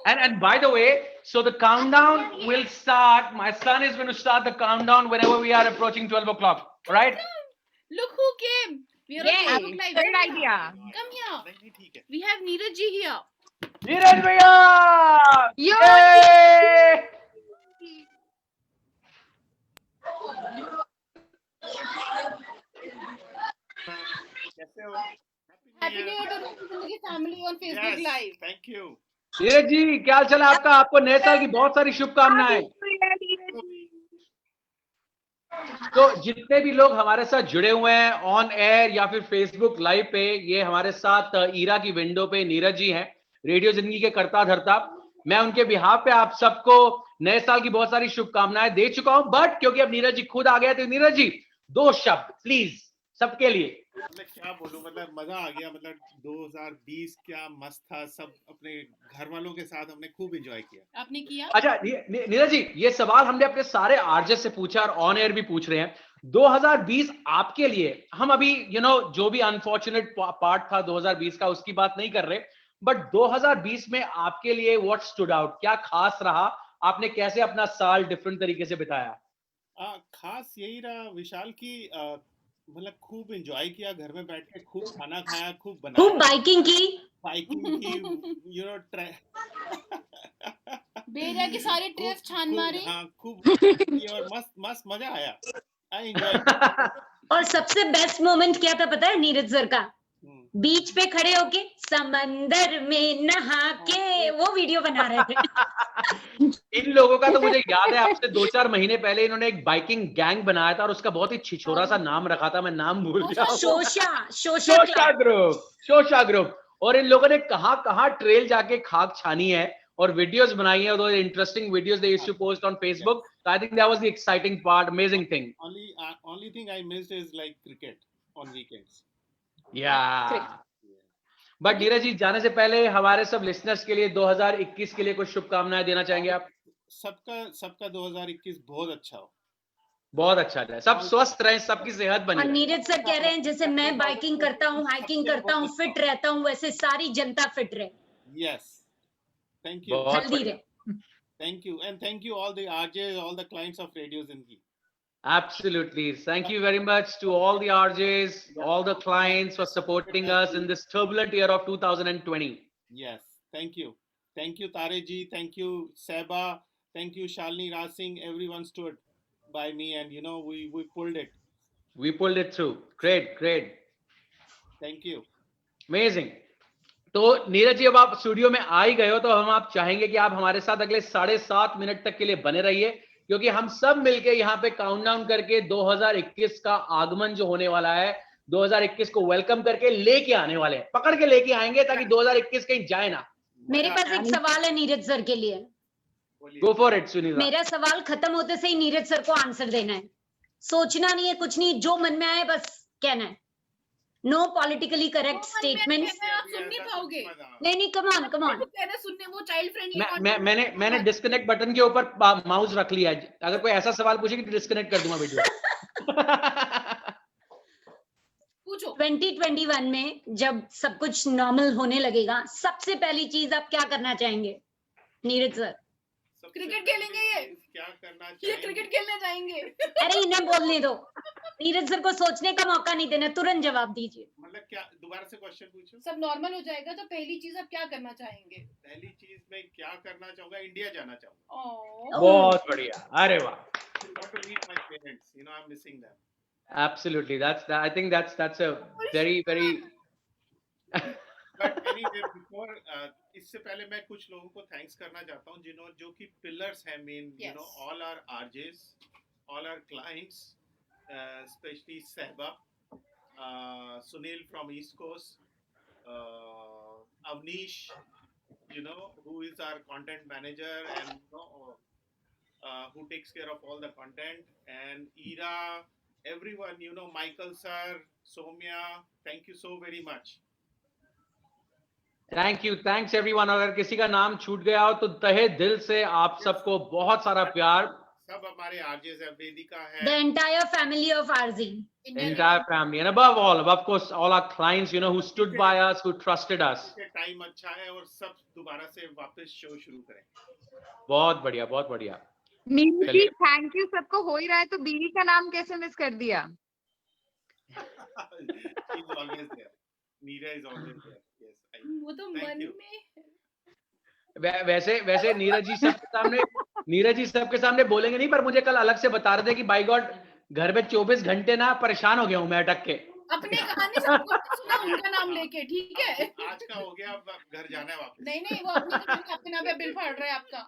And by the way, so the countdown will start. My son is going to start the countdown whenever we are approaching 12 o'clock. Right? Look who came. We are on Facebook Live. Good idea. Come here. We have Neeraj ji here. Neeraj bhaiya! Yay! Happy New Year to Zindagi family on Facebook Live. Thank you. Neeraj ji, क्या हाल चाल है आपका? आपको नए साल की बहुत सारी शुभकामनाएं। तो जितने भी लोग हमारे साथ जुड़े हुए हैं ऑन एयर या फिर फेसबुक लाइव पे, ये हमारे साथ ईरा की विंडो पे नीरज जी हैं, रेडियो जिंदगी के करता धरता। मैं उनके बिहाफ पे आप सबको नए साल की बहुत सारी शुभकामनाएं दे चुका हूं, बट क्योंकि अब नीरज जी खुद आ गए, तो नीरज जी 2 शब्द प्लीज सबके लिए। मैं क्या बोलूं, मतलब मजा आ गया। मतलब 2020 क्या मस्त था, सब अपने घर वालों के साथ हमने खूब एंजॉय किया। आपने किया? अच्छा नीरज जी, ये सवाल हमने अपने सारे आरजे से पूछा और ऑन एयर भी पूछ रहे हैं। 2020 आपके लिए, हम अभी जो भी अनफॉर्चुनेट पार्ट था 2020 का उसकी बात नहीं कर रहे, बट 2020 में आपके लिए व्हाट स्टूड आउट, क्या खास रहा? आपने कैसे अपना साल डिफरेंट तरीके से बिताया? खास यही रहा विशाल की, मतलब खूब एंजॉय किया, घर में बैठ के खूब खाना खाया, खूब बनाया, खूब बाइकिंग की बेरिया के सारे ट्रिप छान मारे। हाँ, खूब और मस्त मजा आया। I enjoy. और सबसे बेस्ट मोमेंट क्या था पता है नीरज सर का? बीच पे खड़े होके समंदर में नहा के वो वीडियो बना रहे थे। इन लोगों का तो मुझे याद है, आपसे 2-4 महीने पहले इन्होंने एक बाइकिंग गैंग बनाया था और उसका बहुत ही छिछोरा सा नाम रखा था, मैं नाम भूल गया। शोशा ग्रुप। और इन लोगों ने कहां ट्रेल जाके खाक छानी है और वीडियोस बनाई है, those interesting videos they used to post on Facebook. So I think that was the exciting part, amazing thing. Only thing I missed is like cricket on weekends. Yeah. But Neeraj ji, जाने से पहले हमारे सब listeners के लिए 2021 के लिए कुछ शुभकामनाएं देना चाहेंगे आप? सबका 2021 बहुत अच्छा हो, बहुत अच्छा जाए, सब स्वस्थ रहें, सबकी सेहत बनी और रहे। नीरज सर कह रहे हैं जैसे मैं बाइकिंग करता हूँ, हाइकिंग करता हूँ, फिट रहता हूँ, वैसे सारी जनता फिट रहे। Yes, thank you. हेल्दी रहे। Thank you, and thank you all the RJs, all the clients of Radio Zindagi. Absolutely. Thank you very much to all the RJs, all the clients for supporting us in this turbulent year of 2020. Yes, thank you. Thank you, Tare ji. Thank you, Seba. Thank you, Shalini Raj Singh. Everyone stood by me, and you know, we pulled it. We pulled it through. Great, great. Thank you. Amazing. तो नीरज जी, अब आप studio में आ ही गए हो, तो हम आप चाहेंगे कि आप हमारे साथ अगले 7.5 मिनट तक के लिए बने रहिए, क्योंकि हम सब मिलके यहाँ पे काउंटडाउन करके 2021 का आगमन जो होने वाला है, 2021 को वेलकम करके लेके आने वाले हैं, पकड़ के लेके आएंगे ताकि 2021 कहीं जाए ना। मेरे पास एक सवाल है नीरज सर के लिए। Go for it Sunita. मेरा सवाल खत्म होते से ही नीरज सर को आंसर देना है, सोचना नहीं है, कुछ नहीं, जो मन में आए बस कहना है। No politically correct statements. आप सुन नहीं पाओगे। नहीं, कम ऑन कहना सुनने, वो चाइल्ड फ्रेंडली। मैंने डिस्कनेक्ट बटन के ऊपर माउस रख लिया है, अगर कोई ऐसा सवाल पूछेगी तो डिस्कनेक्ट कर दूंगा वीडियो। पूछो। 2021 में जब सब कुछ नॉर्मल होने लगेगा, सबसे पहली चीज आप क्या करना चाहेंगे नीरज सर? क्रिकेट खेलेंगे। क्या करना ये चाहिए? क्रिकेट खेलने जाएंगे। अरे इन्हें बोलने दो, नीरज सर को सोचने का मौका नहीं देना, तुरंत जवाब दीजिए। मतलब क्या, दोबारा से क्वेश्चन पूछो। सब नॉर्मल हो जाएगा तो पहली चीज आप क्या करना चाहेंगे? पहली चीज मैं क्या करना चाहूंगा, इंडिया जाना चाहूंगा। बहुत बढ़िया, अरे वाह। Got to meet my parents, you know, I'm missing them. Absolutely, I think that's a very But anyway, before इससे पहले मैं कुछ लोगों को थैंक्स करना चाहता हूँ, जो कि पिलर्स हैं, main, you know, all our RJs, all our clients, especially Sehba, Sunil from East Coast, Avnish, you know, who is our content manager and you know, who takes care of all the content, and Ira, everyone, you know, Michael sir, Somya, thank you so very much. Thanks everyone. अगर किसी का नाम छूट गया हो तो तहे दिल से आप सबको बहुत सारा प्यार। सब हमारे आरजेस है, वेदिका है, the entire family of RZ, entire family, and above all, of course, all our clients, you know, who stood by us, who trusted us. Time अच्छा है और सब दोबारा से वापस शो शुरू करें। बहुत बढ़िया, बहुत बढ़िया। Neeraj ji, thank you. सबको हो ही रहा है तो बीवी का नाम कैसे मिस कर दिया? She's always there. Meera is always there. Yes. वो तो मन में। वैसे नीरज जी सबके सामने बोलेंगे नहीं, पर मुझे कल अलग से बता रहे थे कि बाय गॉड घर में 24 घंटे ना परेशान हो गया हूँ मैं अटक के। अपनी कहानी सबको सुना उनका नाम लेके, ठीक है? आज का हो गया, अब घर जाना है वापस। नहीं, वो अपनी कहानी आपके नाम पे बिल फाड़ रहा है आपका।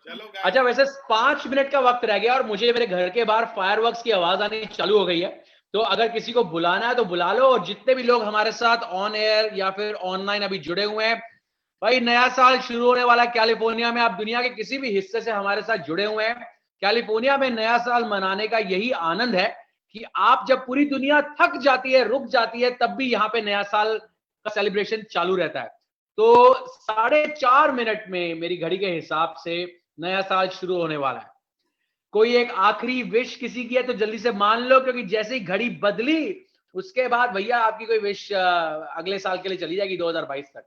चलो guys। अच्छा, वैसे 5 मिनट का वक्त रह गया और मुझे मेरे घर के बाहर फायरवर्क्स की आवाज आनी चालू हो गई है, तो अगर किसी को बुलाना है तो बुला लो। और जितने भी लोग हमारे साथ ऑन एयर या फिर ऑनलाइन अभी जुड़े हुए हैं, भाई नया साल शुरू होने वाला है कैलिफोर्निया में। आप दुनिया के किसी भी हिस्से से हमारे साथ जुड़े हुए हैं, कैलिफोर्निया में नया साल मनाने का यही आनंद है कि आप जब पूरी दुनिया थक जाती है, रुक जाती है, तब भी यहाँ पे नया साल का सेलिब्रेशन चालू रहता है। तो 4.5 मिनट में मेरी घड़ी के हिसाब से नया साल शुरू होने वाला है। कोई एक आखिरी विश किसी की है तो जल्दी से मान लो, क्योंकि जैसे ही घड़ी बदली उसके बाद भैया आपकी कोई विश अगले साल के लिए चली जाएगी 2022 तक।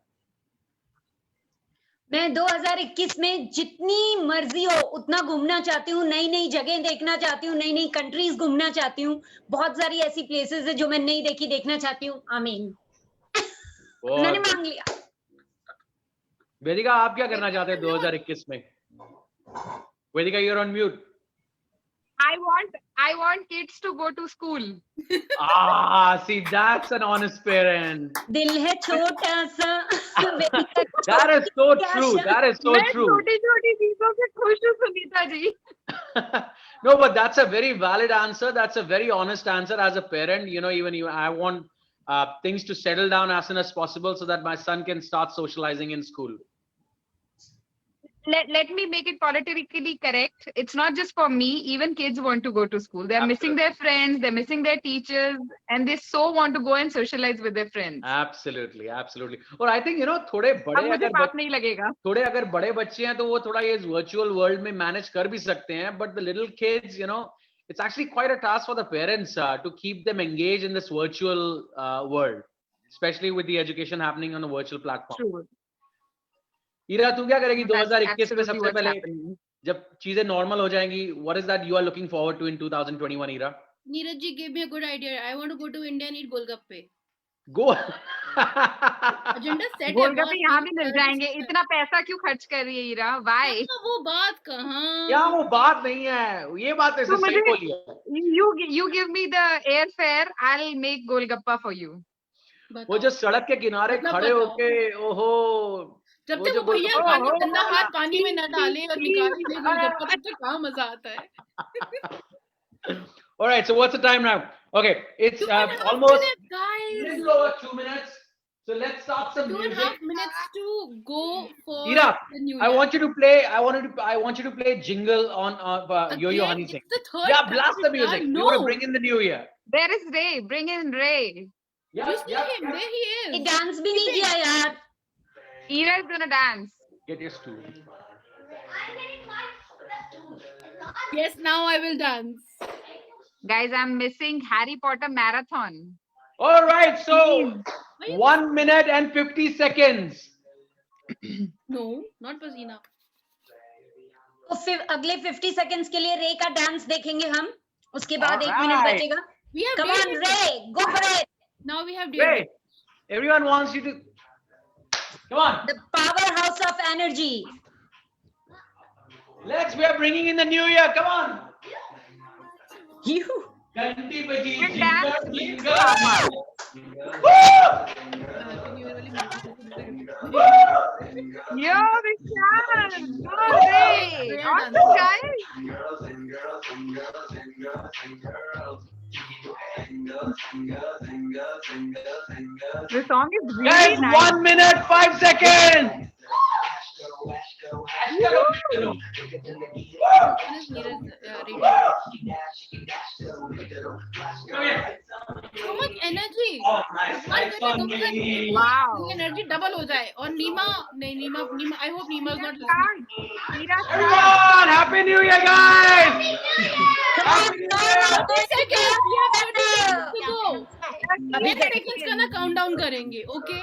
मैं 2021 में जितनी मर्जी हो उतना घूमना चाहती हूँ, नई नई जगह देखना चाहती हूँ, नई नई कंट्रीज घूमना चाहती हूँ। बहुत सारी ऐसी प्लेसेस है जो मैं नहीं देखी, देखना चाहती हूँ। आमीन। मैंने मांग लिया। वेदिका, आप क्या करना चाहते हैं 2021 में? वेदिका, you're on mute. I want kids to go to school. See, that's an honest parent. दिल है छोटा सा। That is so true. That is so true. मैं छोटी-छोटी चीजों से खुश हूँ Sunita ji. No, but that's a very valid answer. That's a very honest answer as a parent. You know, even you, I want things to settle down as soon as possible so that my son can start socializing in school? Let me make it politically correct. It's not just for me. Even kids want to go to school. They're missing their friends. They're missing their teachers, and they so want to go and socialize with their friends. Absolutely, absolutely. और I think थोड़े बड़े मुझे पाप नहीं लगेगा. थोड़े अगर बड़े बच्चे हैं तो वो थोड़ा ये virtual world में manage कर भी सकते हैं. But the little kids, it's actually quite a task for the parents to keep them engaged in this virtual world, especially with the education happening on a virtual platform. True. Ira तू क्या करेगी 2021 में सबसे पहले जब चीजें नॉर्मल हो जाएंगी? What is that you are looking forward to in 2021, Ira? Neeraj ji gave me a good idea. I want to go to India and eat golgappe. Go. Agenda set है. गोलगप्पे यहाँ भी मिल जाएंगे. इतना पैसा क्यों खर्च कर रही है ईरा? Why? वो बात कहाँ? यहाँ वो बात नहीं है. ये बात ऐसे सही बोली है. You give me the airfare. I'll make golgappa for you. वो जो सड़क के किनारे खड़े होके ओहो जब तक वो भैया पानी गंदा हाथ पानी में न डाले और निकाल दे गोलगप्पा तब तक कहाँ मजा आता है. All right, so what's the time now? Okay, it's almost guys. Over 2 minutes. So let's start some music. 2.5 minutes to go for Ira, the new year. I want you to play. I want you to play jingle on Yo Yo Honey Singh. It's the third. Yeah, blast the music. No. You want to bring in the new year. There is Ray. Bring in Ray. Yeah, You see him? There he is. ये dance भी नहीं किया यार. Ira is gonna dance. Get your stool. Yes, now I will dance. Guys, I'm missing Harry Potter marathon. All right, so 1 minute and 50 seconds. No, not Pasina. तो फिर अगले 50 seconds के लिए रे का डांस देखेंगे हम. उसके बाद 1 मिनट Alright. बचेगा. We have Come on, David. Ray, go for it. Now we have Wait, David. everyone wants you to. Come on. The powerhouse of energy. We are bringing in the new year. Come on. You. Ganti baji, Good jingle, dance. jingle. Yo, Vishal! Go Ray! Awesome, guys! The song is really Guys, nice. 1 minute, 5 seconds. When is Neeraj ready? So much energy. हर जगह Wow. energy double हो जाए और नीमा I hope Neema is not listening. Start. Ira, start. Everyone, Happy New Year, guys. Come on, no, 30 seconds. We have 30 seconds to go. अभी 10 seconds का ना countdown करेंगे, okay?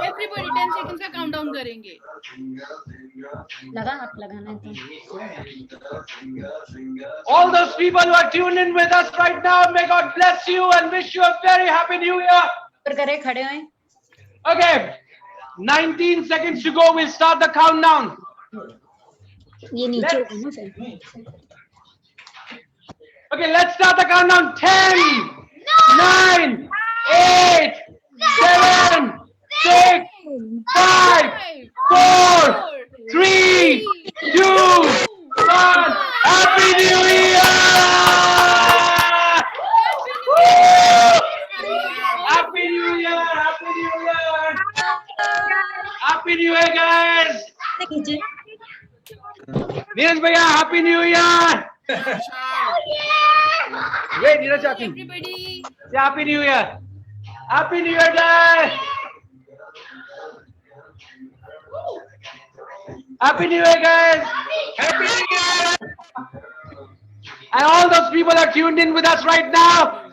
Everybody 10 seconds का countdown करेंगे. लगा आप लगाना है तो. All those people who are tuned in with us right now, may God bless you and wish you a very Happy New Year. ऊपर करे खड़े हैं. Okay, 19 seconds to go. We'll start the countdown. ये नीचे होगा ना फिर. Okay, let's start the countdown. 10, 9, 8, 7, 6, 5, 4, 3, 2, 1. Happy New Year! Happy New Year! Happy New Year! Happy New Year, guys! नीचे. Neeraj bhaiya, Happy New Year! Wait, Neeraj Chachi. Everybody. Say Happy New Year! Happy New Year, guys! Happy New Year, guys! Happy New Year! And all those people are tuned in with us right now.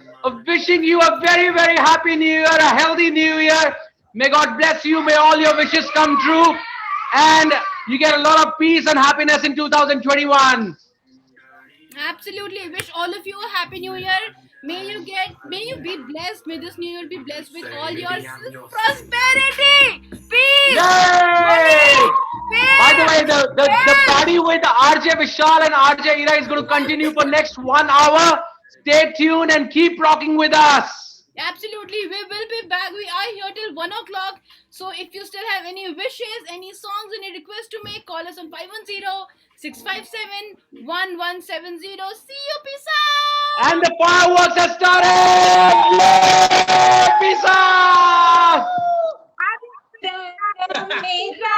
Wishing you a very, very happy New Year, a healthy New Year. May God bless you. May all your wishes come true. And you get a lot of peace and happiness in 2021. Absolutely. I wish all of you a happy new year. May you be blessed. May this new year be blessed with all your prosperity, peace, Yay! peace. By the way, the party with RJ Vishal and RJ Ira is going to continue for next 1 hour. Stay tuned and keep rocking with us. Absolutely. We will be back. We are here till 1 o'clock. So if you still have any wishes, any songs, any requests to make, call us on 510-657-1170. See you. Peace out. And the fireworks have started! Yay! Nafisa! मेरा